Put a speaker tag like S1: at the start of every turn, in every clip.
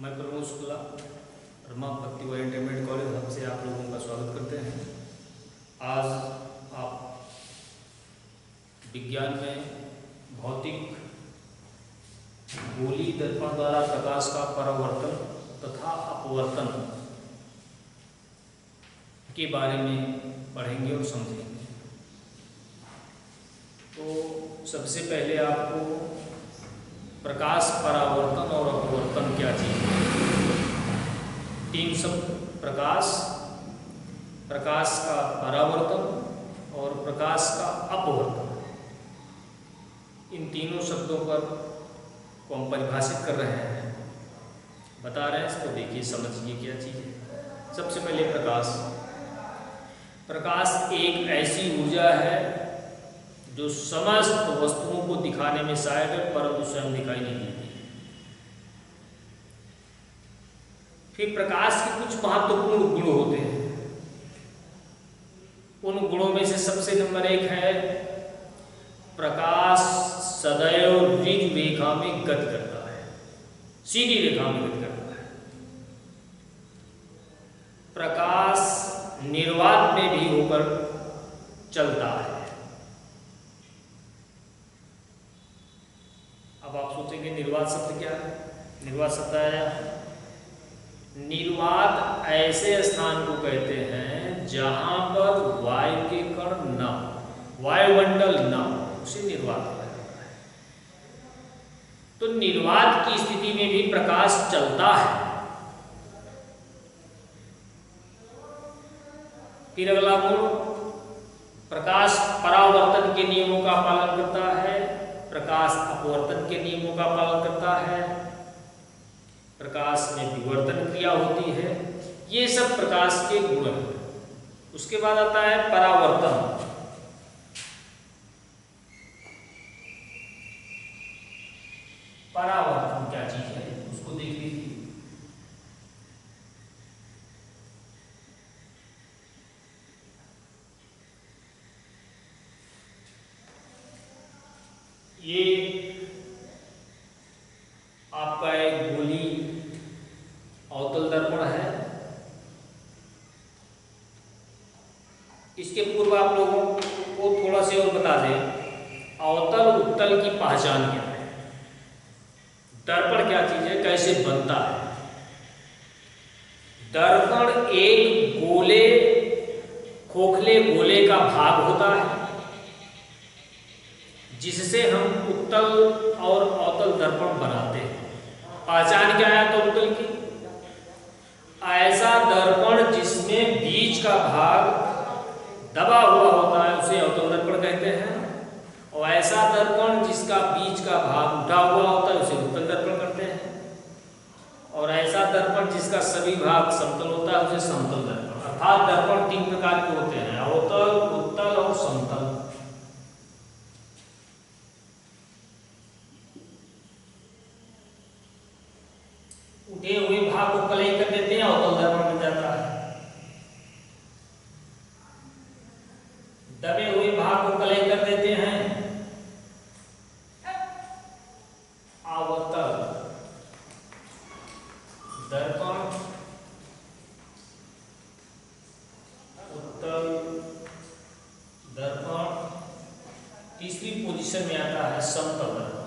S1: मैं प्रमोद शुक्ला रमा भक्ति व इंटरमीडिएट कॉलेज हम से आप लोगों का स्वागत करते हैं। आज आप विज्ञान में भौतिक गोली दर्पण द्वारा प्रकाश का परावर्तन तथा अपवर्तन के बारे में पढ़ेंगे और समझेंगे। तो सबसे पहले आपको प्रकाश परावर्तन और अपवर्तन क्या चीज़ है, तीन शब्द प्रकाश, प्रकाश का परावर्तन और प्रकाश का अपवर्तन, इन तीनों शब्दों पर को हम परिभाषित कर रहे हैं, बता रहे हैं। इसको देखिए, समझिए क्या चीज़ है। सबसे पहले प्रकाश। प्रकाश एक ऐसी ऊर्जा है जो समस्त वस्तुओं को दिखाने में सहायक है, परंतु स्वयं दिखाई नहीं देती। फिर प्रकाश के कुछ महत्वपूर्ण गुण होते हैं। उन गुणों में से सबसे नंबर एक है प्रकाश सदैव ऋज रेखा में गति करता है, सीधी रेखा में गति करता है। प्रकाश निर्वात में भी होकर चलता है। अब आप सोचेंगे निर्वात शब्द क्या है? निर्वात शब्द आया, निर्वात ऐसे स्थान को कहते हैं जहां पर वायु के कण न हो, वायुमंडल न हो, उसे निर्वात कहा जाता है। तो निर्वात की स्थिति में भी प्रकाश चलता है। फिर अगला गुण, प्रकाश परावर्तन के नियमों का पालन करता है, प्रकाश अपवर्तन के नियमों का पालन करता है, प्रकाश में विवर्तन क्रिया होती है। ये सब प्रकाश के गुण हैं। उसके बाद आता है परावर्तन। परावर्तन क्या चीज है उसको देख लीजिए। ये आपका एक गोली अवतल दर्पण है। इसके पूर्व आप लोगों को थोड़ा सा और बता दें, अवतल उत्तल की पहचान क्या है, दर्पण क्या चीज है, कैसे बनता है। दर्पण एक गोले, खोखले गोले का भाग होता है जिससे हम उत्तल और अवतल दर्पण बनाते हैं। पहचान क्या है अवतल उत्तल की? ऐसा दर्पण जिसमें बीच का भाग दबा हुआ होता है उसे अवतल दर्पण कहते हैं, और ऐसा दर्पण जिसका बीच का भाग उठा हुआ होता है उसे उत्तल दर्पण कहते हैं, और ऐसा दर्पण जिसका सभी भाग समतल होता है उसे समतल दर्पण। अर्थात दर्पण तीन प्रकार के होते हैं, अवतल, उत्तल और समतल। उठे हुए भाग को कलई कर देते हैं, अवतल दर्पण बन जाता है। दबे हुए भाग को कलई कर देते हैं, अवतल दर्पण, उत्तल दर्पण। तीसरी पोजीशन में आता है समतल दर्पण।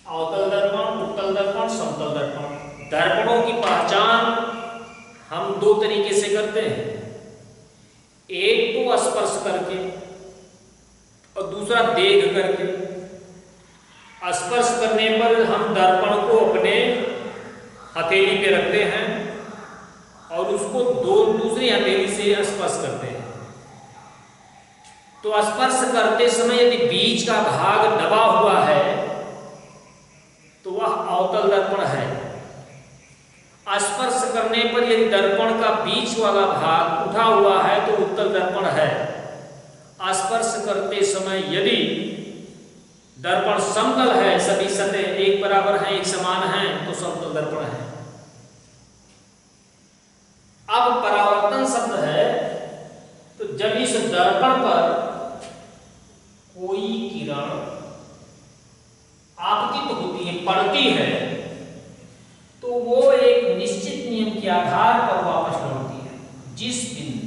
S1: अवतल दर्पण, उत्तल दर्पण, समतल दर्पण। दर्पणों की पहचान हम दो तरीके से करते हैं, एक तो स्पर्श करके और दूसरा देख करके। स्पर्श करने पर हम दर्पण को अपने हथेली पे रखते हैं और उसको दूसरी हथेली से स्पर्श करते हैं। तो स्पर्श करते समय यदि बीच का भाग दबा हुआ है तो वह अवतल दर्पण है। स्पर्श करने पर यदि दर्पण का बीच वाला भाग उठा हुआ है तो उत्तल दर्पण है। स्पर्श करते समय यदि दर्पण समतल है, सभी सतह एक बराबर हैं, एक समान हैं, तो समतल दर्पण है। अब परावर्तन शब्द है दर्पण पर कोई किरण आपतित होती है, पड़ती है, तो वो एक निश्चित नियम के आधार पर वापस लौटती है। जिस बिंदु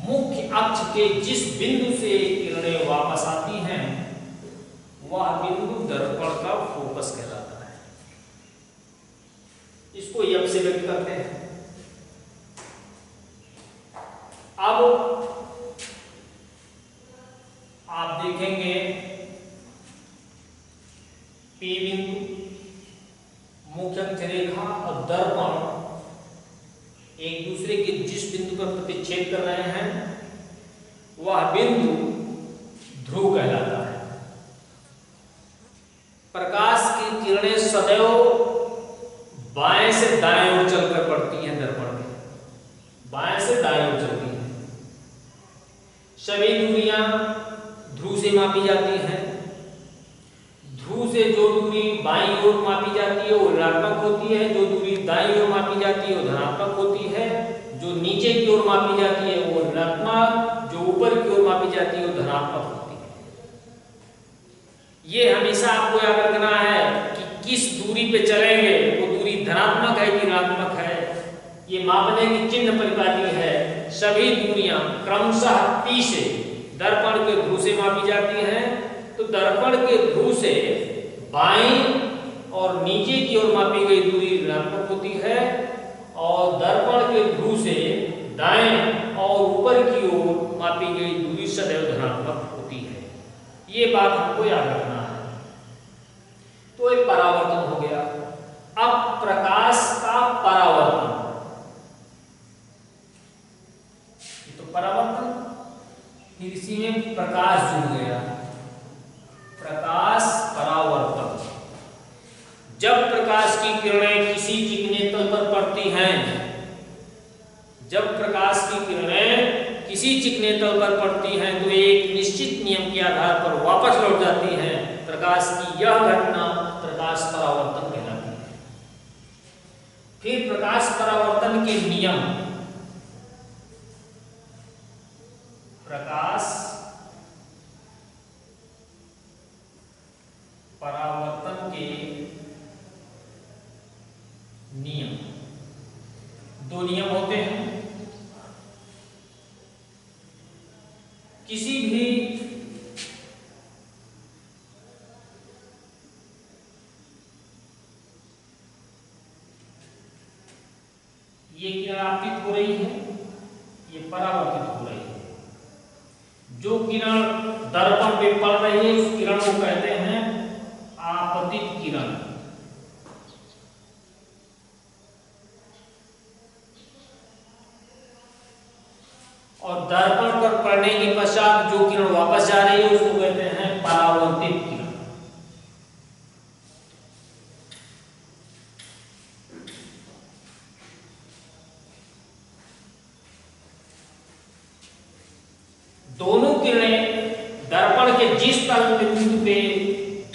S1: मुख्य अक्ष के जिस बिंदु से किरणें वापस आती हैं वह बिंदु दर्पण का फोकस कहलाता है। इसको यब से व्यक्त करते हैं। अब आप देखेंगे P बिंदु, मुख्य अक्ष रेखा और दर्पण एक दूसरे के जिस बिंदु पर प्रतिच्छेद कर रहे हैं वह बिंदु ध्रुव कहलाता है। प्रकाश की किरणें सदैव बाएं से दाएं ओर चलकर पड़ती हैं, दर्पण में बाएं से दाएं ओर चलती हैं। सभी दूरियां ध्रुव से मापी जाती हैं। ध्रुव से जो दूरी बाईं ओर मापी जाती है वो ऋणात्मक होती है, जो दूरी दाईं ओर मापी जाती है वो धनात्मक होती है, जो नीचे की ओर मापी जाती है वो ऋणात्मक, जो ऊपर की ओर मापी जाती है वो धनात्मक होती है। ये हमेशा आपको याद रखना है कि किस दूरी पे चलेंगे, वो दूरी धनात्मक है कि ऋणात्मक है, ये मापने की चिन्ह परिपाटी है। सभी दूरियां क्रमशः P से दर्पण के ध्रुव से मापी जाती हैं, तो दर्पण के ध्रुव से बाईं और नीचे की ओर मापी गई दूरी ऋणात्मक होती है और दर्पण के ध्रुव से दाएं और ऊपर की ओर मापी गई दूरी सदैव धनात्मक होती है। ये बात हमको याद रखना है। तो एक परावर्तन हो गया। अब प्रकाश का परावर्तन, तो परावर्तन फिर इसी में प्रकाश जुड़ गया। प्रकाश परावर्तन, जब प्रकाश की किरणें किसी चिकने तल पर पड़ती हैं, जब प्रकाश की किरणें किसी चिकने तल पर पड़ती हैं तो एक निश्चित नियम के आधार पर वापस लौट जाती हैं। प्रकाश की यह घटना प्रकाश परावर्तन कहलाती है। फिर प्रकाश परावर्तन के नियम, प्रकाश परावर्तन के नियम, दो नियम होते हैं। किसी भी ये किरण आपतित हो रही है, ये परावर्तित हो रही है। जो किरण दर्पण पे पड़ रही है उस किरण को कहते हैं आपतित किरण। और दर्पण पर पड़ने के पश्चात जो किरण वापस जा रही है उसको कहते हैं परावर्तित किरण। दोनों किरणें दर्पण के जिस तल बिंदु पे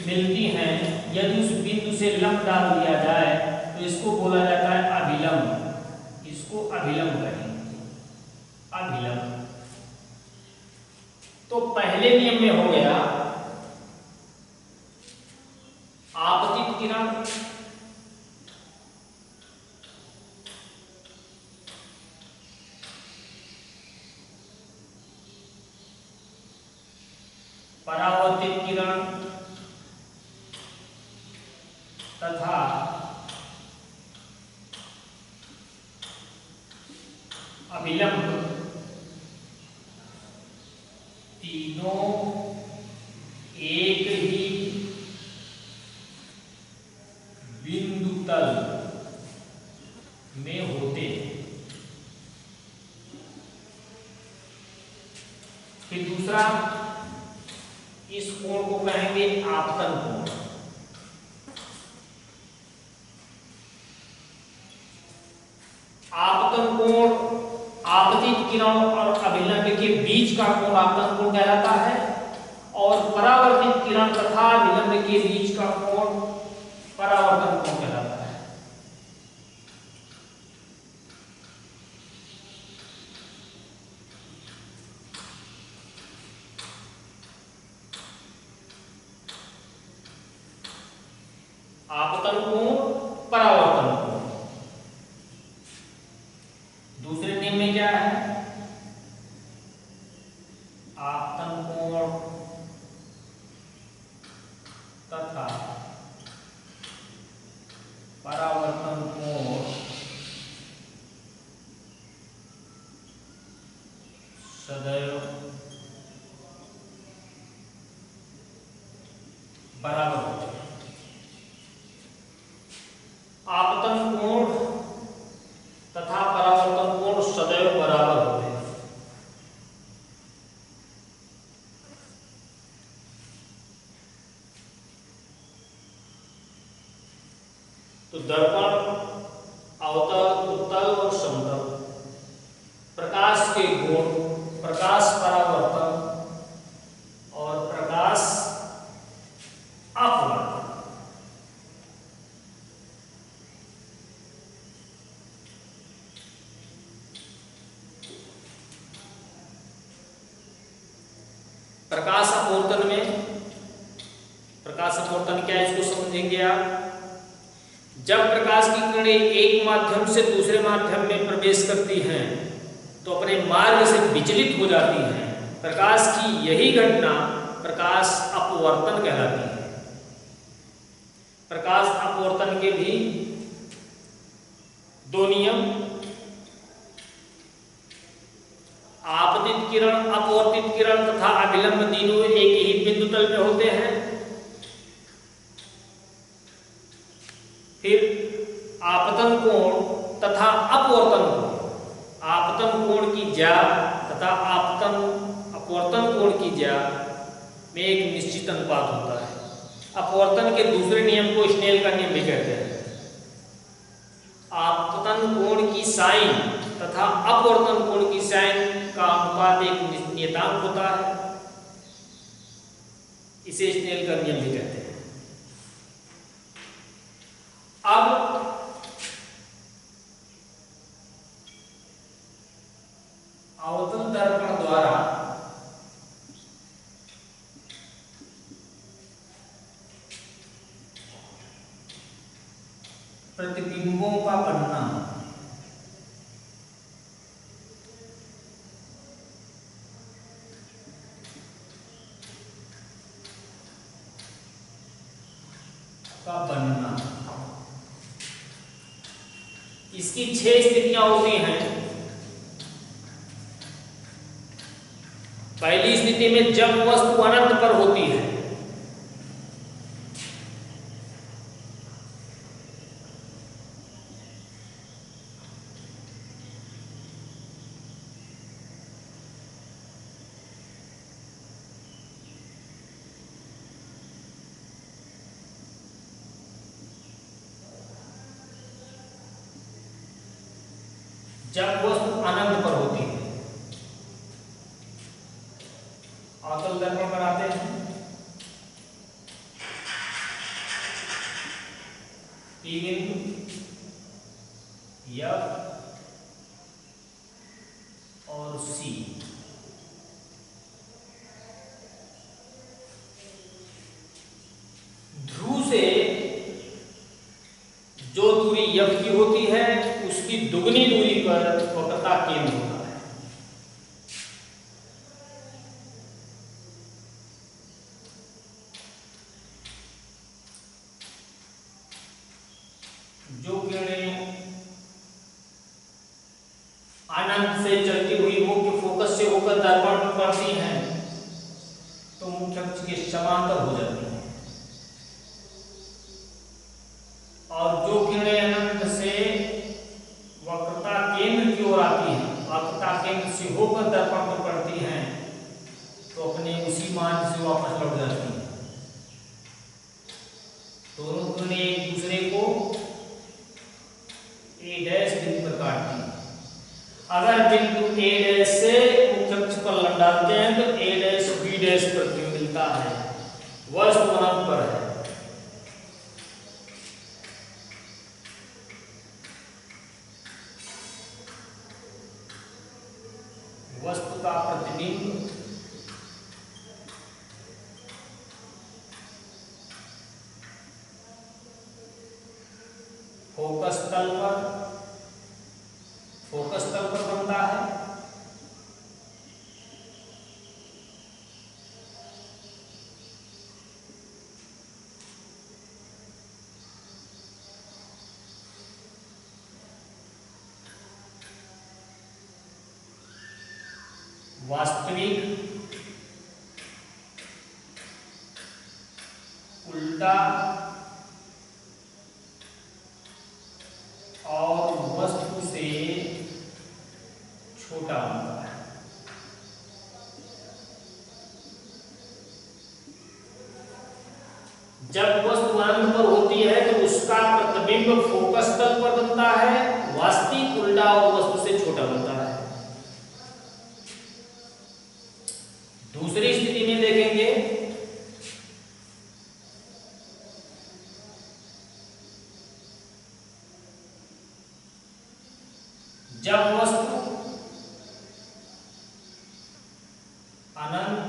S1: मिलती हैं, यदि उस बिंदु से लंब डाल दिया जाए तो इसको बोला जाता है अभिलंब। इसको अभिलंब कहेंगे, अभिलंब। तो पहले नियम में हो गया आपतित किरण, परावर्तित किरण तथा अभिलंब, तीनों एक ही बिंदु तल में होते हैं। फिर दूसरा, इस कोण को कहेंगे आपतन कोण। आपतन कोण आपतित किरण और अभिलंब के बीच का कोण आपतन कोण कहलाता है और परावर्तित किरण तथा अभिलंब के बीच का कोण परावर्तन कोण कहलाता है। आपतन कोण, परावर्तन कोण। दूसरे नियम में क्या है? आपतन कोण तथा परावर्तन कोण सदैव बराबर होते हैं। आपतन कोण तथा परावर्तन कोण सदैव बराबर होते हैं। तो दर्पण, अवतल, उत्तल और समतल, प्रकाश के गुण, प्रकाश परावर्तन और प्रकाश अपवर्तन, प्रकाश अपवर्तन में, प्रकाश अपवर्तन क्या है इसको समझेंगे आप। जब प्रकाश की किरणें एक माध्यम से दूसरे माध्यम में प्रवेश करती हैं तो अपने मार्ग से विचलित हो जाती हैं। प्रकाश की यही घटना प्रकाश अपवर्तन कहलाती है। प्रकाश अपवर्तन के भी दो नियम, आपतित किरण, अपवर्तित किरण तथा अभिलंब तीनों एक ही बिंदु तल पे होते हैं। फिर आपतन कोण तथा अपवर्तन कोण, आपतन कोण की ज्या तथा अपवर्तन कोण की ज्या में एक निश्चित अनुपात होता है। अपवर्तन के दूसरे नियम को स्नेल का नियम भी कहते हैं। आपतन कोण की साइन तथा अपवर्तन कोण की साइन का अनुपात एक नियतांक होता है, इसे स्नेल का नियम भी कहते हैं। अब अवतल दर्पण द्वारा प्रतिबिंबों का बनना, इसकी 6 स्थितियां होती हैं। पहली स्थिति में जब वस्तु अनंत पर होती है, जब वस्तु अनंत पर होती है, अवतल दर्पण बनाते हैं। पी बिंदु, एफ और सी, ध्रुव से जो दूरी एफ की होती है उसकी दुगनी दूरी पर वक्रता केंद्र होता है। जो किरणें अनंत से चलती हुई मुख्य फोकस से होकर दर्पण पर पड़ती हैं तो मुख्य अक्ष के समांतर हो जाती हैं, और जो किरणें अनंत से वक्रता केंद्र की ओर आती हैं, वक्रता केंद्र से होकर दर्पण पर पड़ती हैं तो अपने उसी मान से वापस लौट जाती हैं। दोनों किरणें एक दूसरे को ए डैश बिंदु पर काटती हैं। अगर बिंदु ए डैश से मुख्य अक्ष पर लंडाते हैं तो ए डैश बी डैश पर मिलता है, वस्तु अनंत पर है। वस्तु का प्रतिबिंब तल पर, फोकस तल पर बनता है। वास्तविक, उल्टा और वस्तु से छोटा बनता है। जब वस्तु अनंत पर होती है तो उसका प्रतिबिंब फोकस तल पर बनता है, वास्तविक उल्टा और वस्तु से छोटा बनता है। दूसरी स्थिति में देखेंगे, जब वस्तु अनंत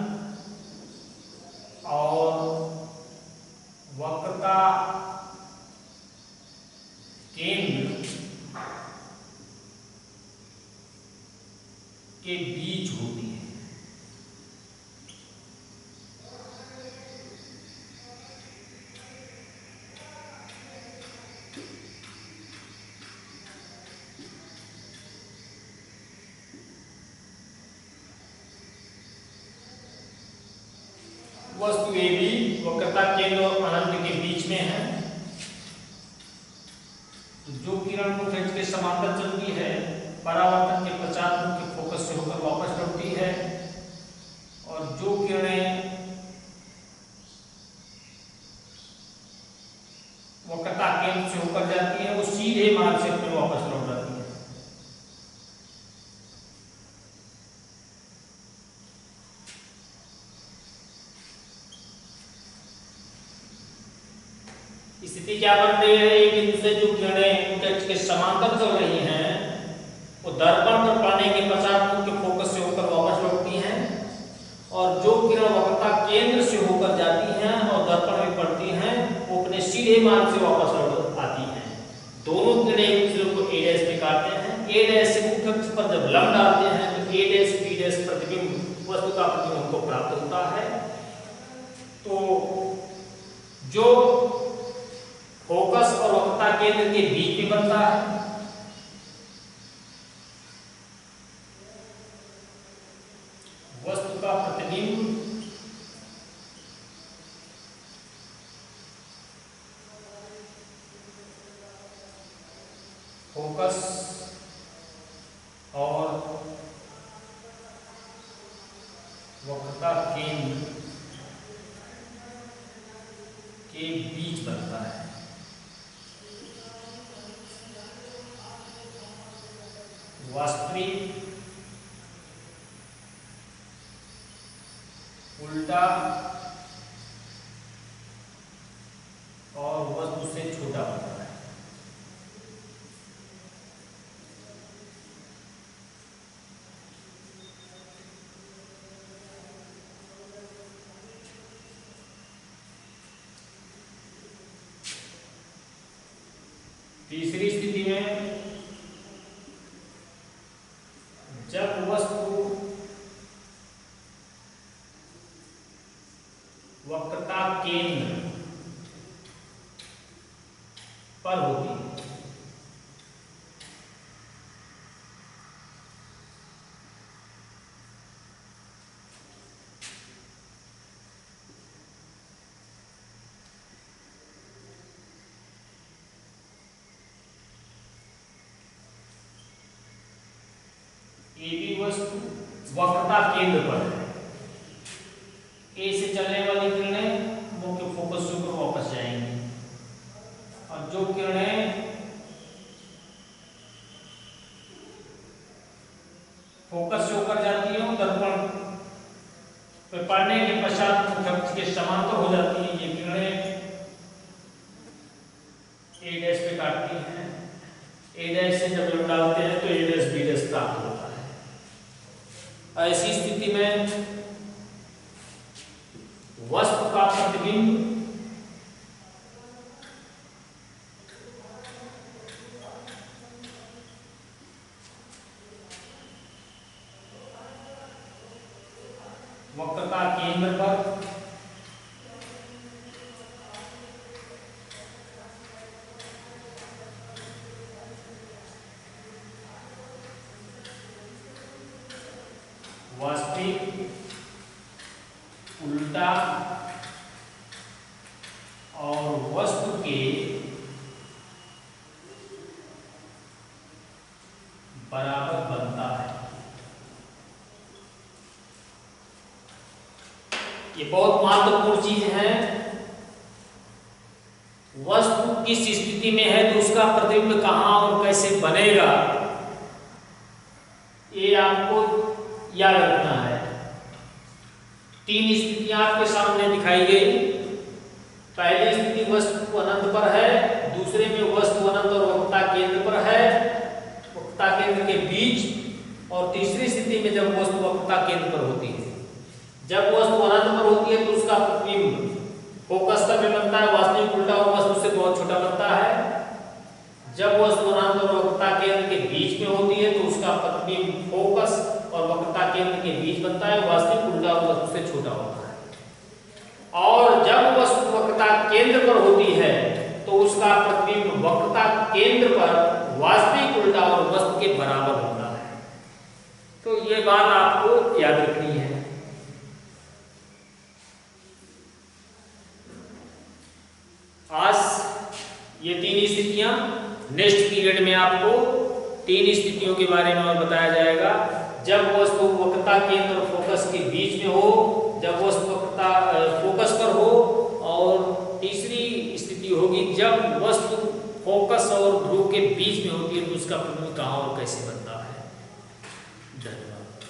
S1: और वक्रता केंद्र के बीच होती है। वस्तु ए भी वक्रता केंद्र और अनंत के बीच में है। तो जो किरण को खींच के समांतर चलती है, परावर्तन के पश्चात मुख्य फोकस से होकर वापस लौटती है, और जो किरणें वक्रता केंद्र से होकर जाती है वो सीधे मार्ग से अपने वापस लौट जाती है। स्थिति क्या बन रही है, एक बिंदु से जो किरणें के समांतर चल रही हैं वो दर्पण पर पड़ने के पश्चात मुख्य फोकस से होकर वापस लौटती हैं, और जो किरण वक्रता केंद्र से होकर जाती हैं और दर्पण में पड़ती हैं वो अपने सीधे मार्ग से वापस लौट आती हैं। दोनों किरणें एक दूसरे को ए डैश पे काटते हैं। ए डैश से मुख्य अक्ष पर जब लंब डालते हैं तो ए डैश बी डैश प्रतिबिंब, वस्तु का प्रतिबिंब हमको प्राप्त होता है। तो जो फोकस और वक्रता केंद्र के बीच में बनता है, वस्तु का प्रतिबिंब फोकस और वक्रता केंद्र के बीच बनता है। वास्तविक, उल्टा और वस्तु से छोटा बनता है। तीसरी स्थिति में जब वस्तु वक्रता केंद्र पर होती है, ए बी वस्तु वक्रता केंद्र पर है। ए से चलने वाली किरणें मुख्य फोकस से ऊपर वापस जाएंगी, और जो किरणें फोकस से होकर जाती हैं दर्पण पे पड़ने के पश्चात मुख्य अक्ष के समांतर हो जाती है। ये किरणें ए डैश पे काटती हैं। ए डैश से जब लंब डालते हैं तो ए डैश बी डैश प्राप्त होता है। ऐसी स्थिति में वस्तु का प्रतिबिंब वक्रता केंद्र पर वास्तविक उल्टा और वस्तु के बराबर बनता है। ये बहुत महत्वपूर्ण चीज है। वस्तु किस स्थिति में है तो उसका प्रतिबिंब कहां और कैसे बनेगा, ये आपको याद रखना है। 3 स्थितियां आपके सामने दिखाई गई। पहली स्थिति वस्तु अनंत पर है, दूसरे में वस्तु अनंत और वक्रता केंद्र पर है, वक्रता केंद्र के बीच, और तीसरी स्थिति में जब वस्तु वक्रता केंद्र पर होती है। जब वस्तु अनंत पर होती है तो उसका प्रतिबिंब फोकस तक में बनता है, वास्तविक उल्टा और वस्तु से बहुत छोटा बनता है। जब वस्तु अनंत और वक्रता केंद्र के बीच में होती है तो उसका प्रतिबिंब फोकस और वक्रता केंद्र के बीच बनता है, वास्तविक उल्टा और वस्तु से छोटा होता है। और जब वस्तु वक्रता केंद्र पर होती है तो उसका प्रतिबिंब वक्रता केंद्र पर वास्तविक उल्टा और वस्तु के बराबर होता है। तो ये बात आपको याद रखनी है। आज ये 3 स्थितियां, नेक्स्ट पीरियड में आपको 3 स्थितियों के बारे में और बताया जाएगा। जब वस्तु वक्रता केंद्र और फोकस के बीच में हो, जब वस्तु वक्रता फोकस पर हो, और तीसरी स्थिति होगी जब वस्तु फोकस और ध्रुव के बीच में होती है तो उसका प्रतिबिंब कहां और कैसे बनता है। धन्यवाद।